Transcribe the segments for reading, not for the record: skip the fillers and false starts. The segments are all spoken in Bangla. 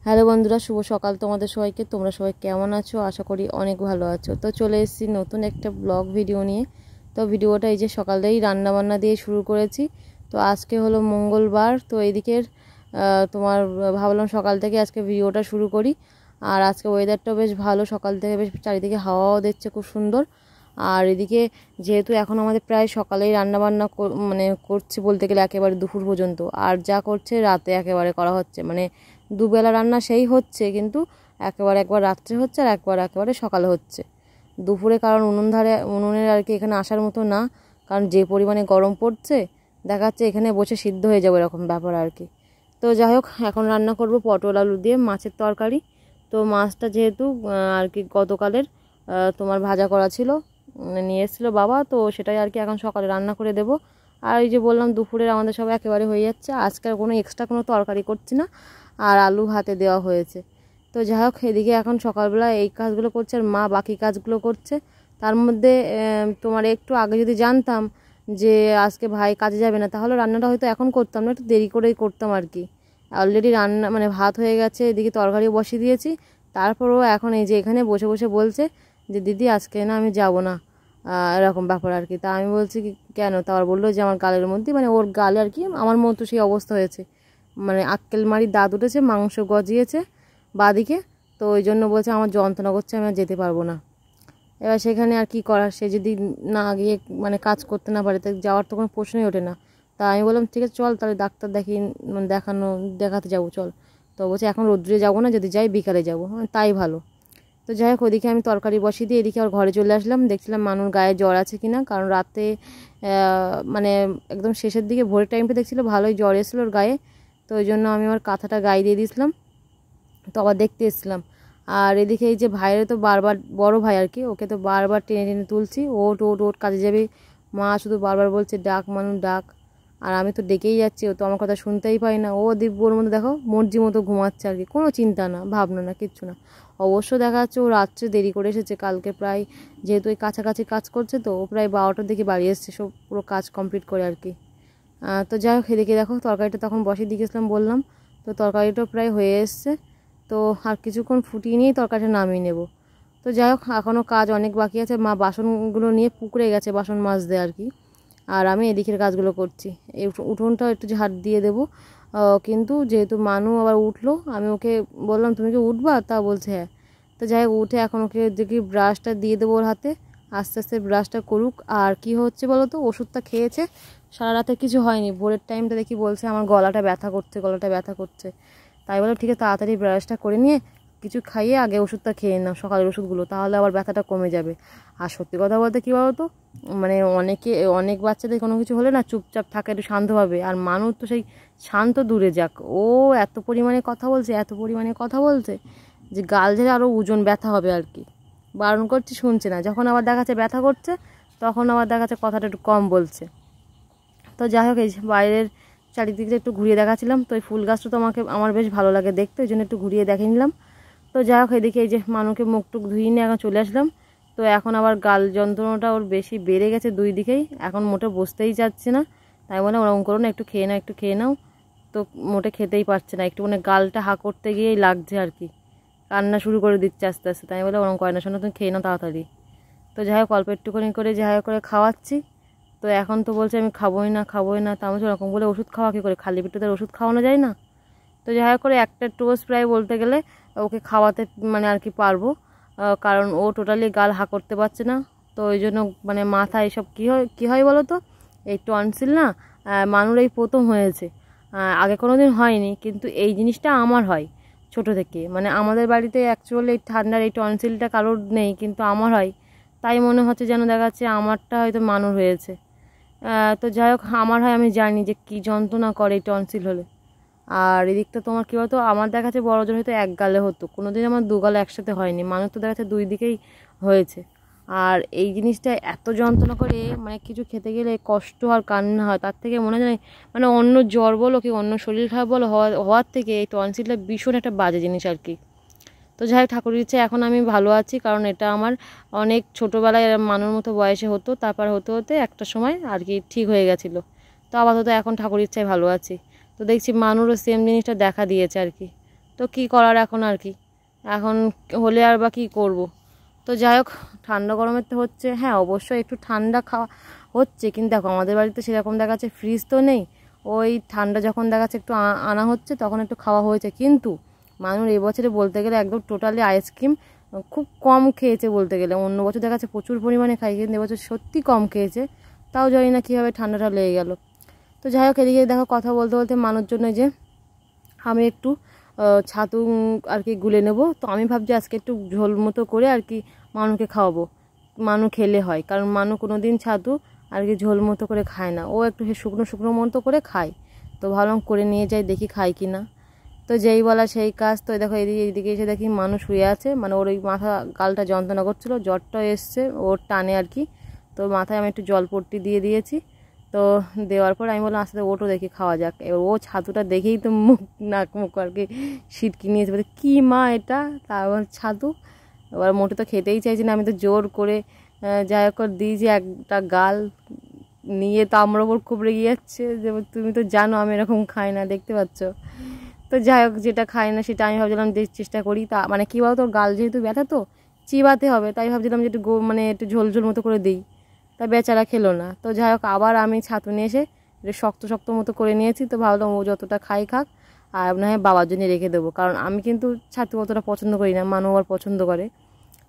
হ্যালো বন্ধুরা, শুভ সকাল তোমাদের সবাইকে। তোমরা সবাই কেমন আছো? আশা করি অনেক ভালো আছো। তো চলে এসেছি নতুন একটা ব্লগ ভিডিও নিয়ে। তো ভিডিওটা এই যে সকালেই রান্নাবান্না দিয়ে শুরু করেছি। তো আজকে হলো মঙ্গলবার। তো এইদিকের তোমার ভাবলাম সকাল থেকে আজকে ভিডিওটা শুরু করি। আর আজকে ওয়েদারটাও বেশ ভালো, সকাল থেকে বেশ চারিদিকে হাওয়াও দিচ্ছে খুব সুন্দর। আর এদিকে যেহেতু এখন আমাদের প্রায় সকালেই রান্নাবান্না করছি বলতে গেলে একেবারে দুপুর পর্যন্ত, আর যা করছে রাতে একেবারে করা হচ্ছে, মানে দুবেলা রান্না সেই হচ্ছে, কিন্তু একবার রাত্রে হচ্ছে আর একেবারে সকালে হচ্ছে দুপুরে। কারণ উনুনের আর কি এখানে আসার মতো না, কারণ যে পরিমাণে গরম পড়ছে দেখাচ্ছে এখানে বসে সিদ্ধ হয়ে যাবে এরকম ব্যাপার আর কি। তো যাই হোক, এখন রান্না করব পটল আলু দিয়ে মাছের তরকারি। তো মাছটা যেহেতু আর কি গতকালের তোমার ভাজা করা ছিল, নিয়ে এসেছিলো বাবা, তো সেটাই আর কি এখন সকালে রান্না করে দেব। আর এই যে বললাম দুপুরের আমাদের সব একেবারে হয়ে যাচ্ছে, আজকে কোনো এক্সট্রা কোনো তরকারি করছি না, আর আলু ভাতে দেওয়া হয়েছে। তো যাই হোক, এদিকে এখন সকালবেলা এই কাজগুলো করছে আর মা বাকি কাজগুলো করছে। তার মধ্যে তোমার একটু আগে যদি জানতাম যে আজকে ভাই কাজে যাবে না, তাহলে রান্নাটা হয়তো এখন করতাম না, একটু দেরি করেই করতাম আর কি। অলরেডি রান্না মানে ভাত হয়ে গেছে, এদিকে তরকারিও বসিয়ে দিয়েছি। তারপরেও এখন এই যে এখানে বসে বসে বলছে যে দিদি আজকে না আমি যাব না, এরকম ব্যাপার আর কি। তা আমি বলছি কি কেন? তারপর বললো যে আমার গালের মধ্যে, মানে ওর গালে আর কি আমার মতো সেই অবস্থা হয়েছে, মানে আক্কেল মারি দাঁত উঠেছে, মাংস গজিয়েছে বাদিকে। তো ওই জন্য বলছে আমার যন্ত্রণা করছে, আমি আর যেতে পারবো না। এবার সেখানে আর কি করার, সে যদি না গিয়ে মানে কাজ করতে না পারে, তাই যাওয়ার তো কোনো প্রশ্নই ওঠে না। তা আমি বললাম ঠিক আছে চল তাহলে ডাক্তার মানে দেখাতে যাবো চল। তো বলছে এখন রোদ্রে যাবো না, যদি যাই বিকালে যাবো। তাই ভালো। তো যাই হোক, ওদিকে আমি তরকারি বসিয়ে দিয়ে এদিকে আর ঘরে চলে আসলাম, দেখছিলাম মানুর গায়ে জ্বর আছে কিনা, কারণ রাতে মানে একদম শেষের দিকে ভোরের টাইমটা দেখছিল ভালোই জ্বর এসেছিলো ওর গায়ে। তো ওই জন্য আমি আমার কাঁথাটা গায়ে দিয়ে দিয়েছিলাম। তো আবার দেখতে এসেছিলাম। আর এদিকে এই যে ভাইয়ের তো বারবার, বড় ভাই আর কি, ওকে তো বারবার টেনে টেনে তুলছি, ওট ওট ওট কাজে যাবে। মা শুধু বারবার বলছে ডাক মানু ডাক, আর আমি তো ডেকেই যাচ্ছি, ও তো আমার কথা শুনতেই পাই না। ও দিব্যর মধ্যে দেখো মর্জি মতো ঘুমাচ্ছে আর কি, কোনো চিন্তা না ভাবনা না কিচ্ছু না। অবশ্য দেখা যাচ্ছে ও রাত্রে দেরি করে এসেছে কালকে, প্রায় যেহেতু ওই কাছাকাছি কাজ করছে, তো ও প্রায় 12টার দিকে বাড়ি এসছে সব পুরো কাজ কমপ্লিট করে আর কি। তো যাই হোক, এদিকে দেখো তরকারিটা তখন বসিয়ে দিয়ে গেছিলাম বললাম, তো তরকারিটা প্রায় হয়ে এসছে। তো আর কিছুক্ষণ ফুটিয়ে নিয়েই তরকারিটা নামিয়ে নেব। তো যাই হোক, এখনও কাজ অনেক বাকি আছে। মা বাসনগুলো নিয়ে পুকুরে গেছে বাসন মাজতে আর কি, আর আমি এদিকের কাজগুলো করছি। এই উঠোনটাও একটু ঝাড় দিয়ে দেবো। কিন্তু যেহেতু মানু আবার উঠলো, আমি ওকে বললাম তুমি কি উঠবা? তা বলছে হ্যাঁ। তো যাই হোক, উঠে এখন ওকে দেখি ব্রাশটা দিয়ে দেবো ওর হাতে, আস্তে আস্তে ব্রাশটা করুক। আর কি হচ্ছে বলো তো, ওষুধটা খেয়েছে, সারা রাতে কিছু হয়নি, ভোরের টাইমটা দেখি বলছে আমার গলাটা ব্যথা করছে। তাই বলে ঠিক আছে তাড়াতাড়ি ব্রাশটা করে নিয়ে কিছু খাইয়ে আগে ওষুধটা খেয়ে নাও, সকালের ওষুধগুলো, তাহলে আবার ব্যথাটা কমে যাবে। আর সত্যি কথা বলতে কী বলো তো, মানে অনেক বাচ্চাদের কোনো কিছু হলে না চুপচাপ থাকে একটু শান্তভাবে, আর মানুষ তো সেই শান্ত দূরে যাক, ও এত পরিমাণে কথা বলছে যে গাল ঝেড়ে আরও ওজন ব্যথা হবে আর কি। বারণ করছি শুনছে না, যখন আবার দেখাচ্ছে ব্যথা করছে তখন আবার দেখাচ্ছে কথাটা একটু কম বলছে। তো যাই হোক, এই বাইরের চারিদিকে একটু ঘুরিয়ে দেখাচ্ছিলাম। তো এই ফুল গাছটা তো আমার বেশ ভালো লাগে দেখতে, ওই জন্য একটু ঘুরিয়ে দেখে নিলাম। তো যাই হোক, এদিকে এই যে মানুকে মুখটুক ধুয়ে নিয়ে এখন চলে আসলাম। তো এখন আবার গাল যন্ত্রণাটা ওর বেশি বেড়ে গেছে দুই দিকেই, এখন মোটে বসতেই যাচ্ছে না। তাই বলে ওরকম করো না, একটু খেয়ে নাও। তো মোটে খেতেই পারছে না, একটু মানে গালটা হা করতে গিয়েই লাগছে আর কি, কান্না শুরু করে দিচ্ছে আস্তে আস্তে। তাই বলে ওরকম করে না, শোনো তুমি খেয়ে নাও তাড়াতাড়ি। তো যাই হোক, অল্প একটুখানি করে যাই হোক করে খাওয়াচ্ছি। তো এখন তো বলছে আমি খাবোই না। তা আমি ওরকম বলে ওষুধ খাওয়া কী করে, খালি পেটে তার ওষুধ খাওয়ানো যায় না। তো যাই হোক করে একটা টোস্ট প্রায় বলতে গেলে ওকে খাওয়াতে মানে আর কি পারবো, কারণ ও টোটালি গাল হা করতে পারছে না। তো ওই জন্য মানে মাথা এসব কী হয় বলো তো, এই টনসিল না, মানুর এই প্রথম হয়েছে, আগে কোনো দিন হয়নি, কিন্তু এই জিনিসটা আমার হয় ছোট থেকে। মানে আমাদের বাড়িতে অ্যাকচুয়ালি এই ঠান্ডার এই টনসিলটা কারোর নেই, কিন্তু আমার হয়। তাই মনে হচ্ছে যেন দেখা যাচ্ছে আমারটা হয়তো মানুর হয়েছে। তো যাই হোক, আমার হয়, আমি জানি যে কী যন্ত্রণা করে এই টনসিল হলে। আর এদিকটা তোমার কী হতো, আমার দেখা যাচ্ছে বড় জ্বর হয়তো এক গালে হতো, কোনো দিন আমার দু গালে একসাথে হয়নি, মানুষ তো দেখা যাচ্ছে দুই দিকেই হয়েছে। আর এই জিনিসটা এত যন্ত্রণা করে, মানে কিছু খেতে গেলে কষ্ট আর কান্না হয়, তার থেকে মনে হয় মানে অন্য জ্বর বলো কি অন্য শরীর খারাপ বলো হওয়ার থেকে এই টনসিলটা ভীষণ একটা বাজে জিনিস আর কি। তো যাই হোক, ঠাকুরের ইচ্ছে এখন আমি ভালো আছি, কারণ এটা আমার অনেক ছোটোবেলায় মানুর মতো বয়সে হতো, তারপর হতে হতে একটা সময় আর কি ঠিক হয়ে গেছিলো। তো আপাতত এখন ঠাকুরের ইচ্ছায় ভালো আছি। তো দেখছি মানুরও সেম জিনিসটা দেখা দিয়েছে আর কি। তো কি করার এখন আর কি, এখন হলে আর বা কী করবো। তো যাই হোক, ঠান্ডা গরমের তো হচ্ছে, হ্যাঁ অবশ্যই একটু ঠান্ডা খাওয়া হচ্ছে, কিন্তু দেখো আমাদের বাড়িতে সেরকম দেখাচ্ছে ফ্রিজ তো নেই, ওই ঠান্ডা যখন দেখাচ্ছে একটু আনা হচ্ছে তখন একটু খাওয়া হয়েছে। কিন্তু মানুষ এবছরে বলতে গেলে একদম টোটালি আইসক্রিম খুব কম খেয়েছে বলতে গেলে। অন্য বছর দেখাচ্ছে প্রচুর পরিমাণে খাই, কিন্তু এবছর সত্যি কম খেয়েছে। তাও জানি না কীভাবে ঠান্ডাটা লেগে গেল। তো যাই হোক, এদিকে দেখো কথা বলতে বলতে মানুষের জন্য যে আমি একটু ছাতু আর কি গুলে নেব। তো আমি ভাবছি আজকে একটু ঝোল মতো করে আর কি মানুকে খাওয়াবো, মানু খেলে হয়, কারণ মানু কোনো দিন ছাতু আর কি ঝোল মতো করে খায় না, ও একটু শুকনো শুকনো মতো করে খায়। তো ভাবলাম করে নিয়ে যাই, দেখি খাই কি না। তো যেই বলা সেই কাজ। তো দেখো এইদিকে এসে দেখি মানুষ শুয়ে আছে, মানে ওর ওই মাথা গালটা যন্ত্রণা করছিলো, জ্বরটা এসছে ওর টানে আর কি। তো মাথায় আমি একটু জলপট্টি দিয়ে দিয়েছি। তো দেওয়ার পর আমি বললাম আস্তে ওটো দেখি খাওয়া যাক। এবার ও ছাতুটা দেখেই তো নাক মুখ আর কি সিটকি নিয়েছে, বলতে কী মা এটা, তারপর ছাতু। এবার মোটে তো খেতেই চাইছি না, আমি তো জোর করে যাই হোক দিয়েছি একটা গাল নিয়ে, তো আমার ওপর খুব রেগে যাচ্ছে যে তুমি তো জানো আমি এরকম খাই না, দেখতে পাচ্ছ। তো যাই হোক, যেটা খাই না সেটা আমি ভাবছিলাম যে চেষ্টা করি, তা মানে কী বলতো ওর গাল যেহেতু ব্যথা তো চিবাতে হবে, তাই ভাবছিলাম যে একটু মানে একটু ঝোল ঝোল মতো করে দিই। তা বেচারা খেলো না। তো যাই হোক, আবার আমি ছাতু নিয়ে এসে একটু শক্ত শক্ত মতো করে নিয়েছি। তো ভাবলাম ও যতটা খাই খাক, আর মনে হয় বাবার জন্য রেখে দেবো, কারণ আমি কিন্তু ছাতু অতটা পছন্দ করি না, মানু আবার পছন্দ করে।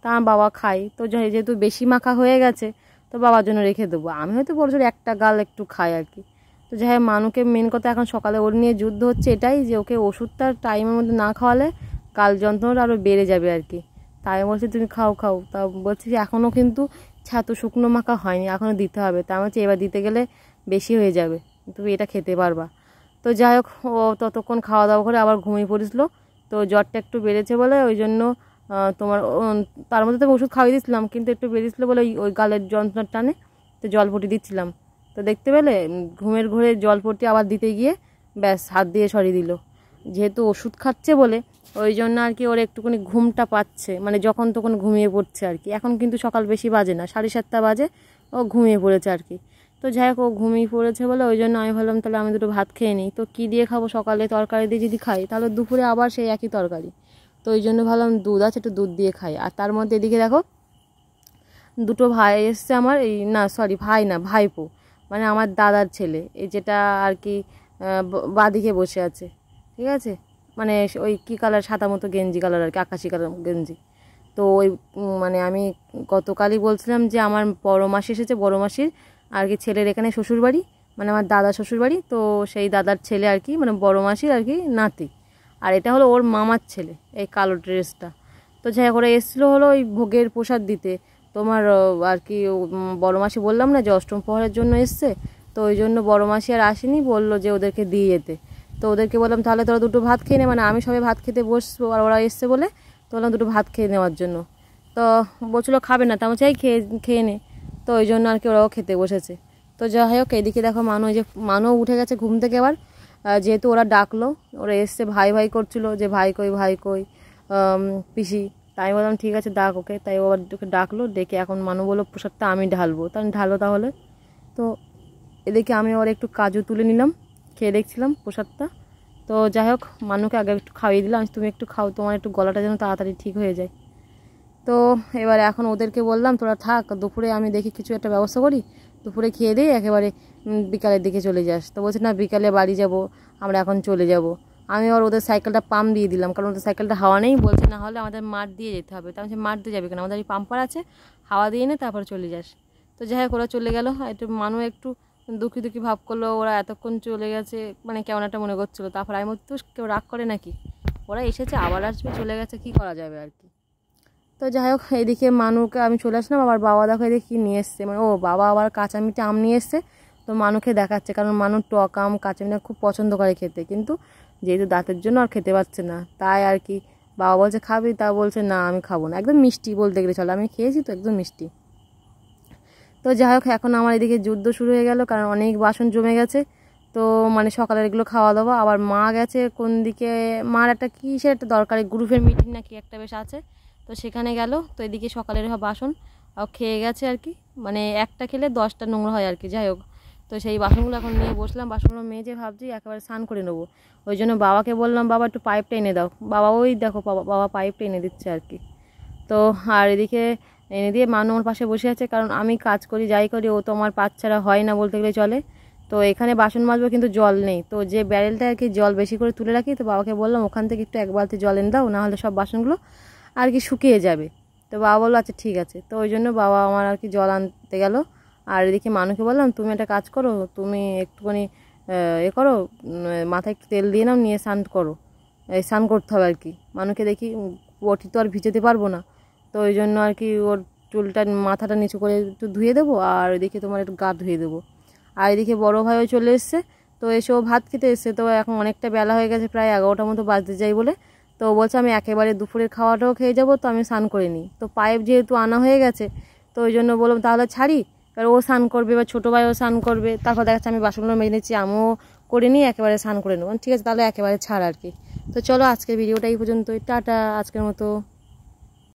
তা আমার বাবা খাই, তো যেহেতু বেশি মাখা হয়ে গেছে তো বাবার জন্য রেখে দেবো। আমি হয়তো বড় একটা গাল একটু খাই আর কি। তো যাই হোক, মানুকে মেন কথা এখন সকালে ওর নিয়ে যুদ্ধ হচ্ছে এটাই, যে ওকে ওষুধটা টাইমের মধ্যে না খাওয়ালে গাল যন্ত্রণাটা আরও বেড়ে যাবে আর কি। তাই বলছি তুমি খাও খাও। তা বলছি যে এখনও কিন্তু ছাতু শুকনো মাখা হয়নি, এখনও দিতে হবে। তা আমার হচ্ছে এবার দিতে গেলে বেশি হয়ে যাবে, তুমি এটা খেতে পারবা। তো যাই হোক, ও ততক্ষণ খাওয়া দাওয়া করে আবার ঘুমিয়ে পড়েছিল। তো জ্বরটা একটু বেড়েছে বলে ওই জন্য তোমার তার মধ্যে তো ওষুধ খাওয়াই দিচ্ছিলাম, কিন্তু একটু বেরিয়েছিলো বলে ওই গালের যন্ত্রণার টানে তো জলপটি দিচ্ছিলাম। তো দেখতে পেলে ঘুমের ঘোরে জলপটি আবার দিতে গিয়ে ব্যাস হাত দিয়ে সরিয়ে দিল। যেহেতু ওষুধ খাচ্ছে বলে ওই জন্য আর কি ওর একটুখানি ঘুমটা পাচ্ছে, মানে যখন তখন ঘুমিয়ে পড়ছে আর কি। এখন কিন্তু সকাল বেশি বাজে না, 7:30 বাজে, ও ঘুমিয়ে পড়েছে আর কি। তো যাই হোক, ও ঘুমিয়ে পড়েছে বলে ওই জন্য আমি ভাবলাম তাহলে আমি দুটো ভাত খেয়ে নিই। তো কী দিয়ে খাবো, সকালে তরকারি দিয়ে যদি খাই তাহলে দুপুরে আবার সেই একই তরকারি। তো ওই জন্য ভাবলাম দুধ আছে একটু দুধ দিয়ে খাই। আর তার মধ্যে এদিকে দেখো দুটো ভাই এসছে আমার, এই না সরি ভাই না ভাইপো, মানে আমার দাদার ছেলে, এই যেটা আর কি বাঁদিকে বসে আছে, ঠিক আছে, মানে ওই কী কালার সাদা মতো গেঞ্জি কালার আর কি, আকাশি কালার গেঞ্জি। তো ওই মানে আমি গতকালই বলছিলাম যে আমার বড় মাসি এসেছে, বড় মাসির আর কি ছেলের এখানে শ্বশুরবাড়ি, মানে আমার দাদা শ্বশুরবাড়ি। তো সেই দাদার ছেলে আর কি, মানে বড় মাসির আর কি নাতি। আর এটা হলো ওর মামার ছেলে, এই কালো ড্রেসটা। তো যাই করে এসেছিলো হলো ওই ভোগের প্রসাদ দিতে তোমার আর কি। বড় মাসি বললাম না যে অষ্টম প্রহরের জন্য এসছে, তো ওই জন্য বড় মাসি আর আসেনি, বললো যে ওদেরকে দিয়ে যেতে। তো ওদেরকে বললাম তাহলে তোরা দুটো ভাত খেয়ে নে, মানে আমি সবাই ভাত খেতে বসবো আর ওরা এসছে বলে, তো বললাম দুটো ভাত খেয়ে নেওয়ার জন্য। তো বলছিলো খাবে না, তেমন চাই খেয়ে খেয়ে নে। তো ওই জন্য আর কি ওরাও খেতে বসেছে। তো যাই হোক, এদিকে দেখো মানু, যে মানু উঠে গেছে ঘুম থেকে আবার, যেহেতু ওরা ডাকলো, ওরা এসছে ভাই ভাই করছিল যে ভাই কই ভাই কই পিসি। তাই বললাম ঠিক আছে ডাক ওকে, তাই ও ওকে ডাকলো, ডেকে এখন মানু বললো প্রসাদটা আমি ঢালবো, তাই ঢালো তাহলে। তো এদিকে আমি ওর একটু কাজু তুলে নিলাম, খেয়ে দেখছিলাম প্রসাদটা। তো যাই হোক, মানুকে আগে একটু খাইয়ে দিলাম, তুমি একটু খাও, তোমার একটু গলাটা যেন তাড়াতাড়ি ঠিক হয়ে যায়। তো এবার এখন ওদেরকে বললাম তোরা থাক, দুপুরে আমি দেখি কিছু একটা ব্যবস্থা করি, দুপুরে খেয়ে দিয়ে একেবারে বিকালের দিকে চলে যাস। তো বলছে না বিকালে বাড়ি যাব, আমরা এখন চলে যাব। আমি আর ওদের সাইকেলটা পাম্প দিয়ে দিলাম, কারণ ওদের সাইকেলটা হাওয়া নেই, বলছে না হলে আমাদের মাঠ দিয়ে যেতে হবে। তো আমি মাঠ দিয়ে যাবে কেন, আমাদের এই পাম্পার আছে, হাওয়া দিয়ে নে তারপর চলে যাস। তো যাই হোক, ওরা চলে গেল। একটু মানুষ একটু দুঃখী দুঃখী ভাব করলো, ওরা এতক্ষণ চলে গেছে, মানে কেমন একটা মনে করছিলো। তারপর আমি তো কেউ রাগ করে নাকি, ওরা এসেছে আবার আসবে, চলে গেছে, কি করা যাবে আর কি। তো যাই হোক, এইদিকে মানুকে আমি চলে আসলাম, আবার বাবা দেখো এদিকে কী নিয়ে এসছে, মানে ও বাবা আবার কাঁচা মিঠে আম নিয়ে এসছে। তো মানুকে দেখাচ্ছে, কারণ মানুষ টক আম কাঁচা মিঠা খুব পছন্দ করে খেতে, কিন্তু যেহেতু দাঁতের জন্য আর খেতে পারছে না, তাই আর কি। বাবা বলছে খাবি, তা বলছে না আমি খাবো না, একদম মিষ্টি বলতে গেলে চলে, আমি খেয়েছি তো একদম মিষ্টি। তো যাই হোক, এখন আমার এদিকে যুদ্ধ শুরু হয়ে গেল, কারণ অনেক বাসন জমে গেছে। তো মানে সকালের এগুলো খাওয়া দাওয়া, আবার মা গেছে কোন দিকে, মার একটা কিসের একটা দরকারি গ্রুপের মিটিং নাকি একটা বেশ আছে, তো সেখানে গেল। তো এদিকে সকালের বাসন খেয়ে গেছে আর কি, মানে একটা খেলে 10টা নোংরা হয় আর কি। যাই হোক, তো সেই বাসনগুলো এখন নিয়ে বসলাম, বাসনগুলো মেজে ভাবছি একেবারে স্নান করে নেবো। ওই জন্য বাবাকে বললাম বাবা একটু পাইপটা এনে দাও। বাবা ওই দেখো বাবা পাইপটা এনে দিচ্ছে আর কি। তো আর এদিকে এনে দিয়ে মানু আমার পাশে বসে আছে, কারণ আমি কাজ করি যাই করি ও তো আমার পাত ছাড়া হয় না বলতে গেলে চলে। তো এখানে বাসন মাজবো কিন্তু জল নেই, তো যে ব্যারেলটা আর কি জল বেশি করে তুলে রাখি, তো বাবাকে বললাম ওখান থেকে একটু এক বালতি জল এনে দাও, নাহলে সব বাসনগুলো আর কি শুকিয়ে যাবে। তো বাবা বললো আচ্ছা ঠিক আছে। তো ওই জন্য বাবা আমার আর কি জল আনতে গেল। আর এদিকে মানুকে বললাম তুমি একটা কাজ করো, তুমি একটুখানি করো, মাথায় একটু তেল দিয়ে নাও, নিয়ে স্নান করো, স্নান করতে হবে আর কি। মানুকে দেখি ওটি তো আর ভিজাতে পারবো না, তো ওই জন্য আর কি ওর চুলটা মাথাটা নিচু করে একটু ধুয়ে দেবো, আর ওইদিকে তোমার একটু গা ধুয়ে দেবো। আর এদিকে বড়ো ভাইও চলে এসছে, তো এসেও ভাত খেতে এসছে। তো এখন অনেকটা বেলা হয়ে গেছে, প্রায় 11টার মতো বাজতে যাই বলে, তো বলছে আমি একেবারে দুপুরের খাওয়াটাও খেয়ে যাবো, তো আমি স্নান করে নিই। তো পাইপ যেহেতু আনা হয়ে গেছে, তো ওই জন্য বললাম তাহলে ছাড়ি, এবার ও স্নান করবে বা ছোটো ভাইও স্নান করবে, তারপর দেখাচ্ছে আমি বাসনগুলো মেজে নিচ্ছি, আমিও করে নিই, একেবারে স্নান করে নেবো। ঠিক আছে তাহলে একেবারে ছাড় আর কি। তো চলো আজকের ভিডিওটা এই পর্যন্তই, টাটা আজকের মতো।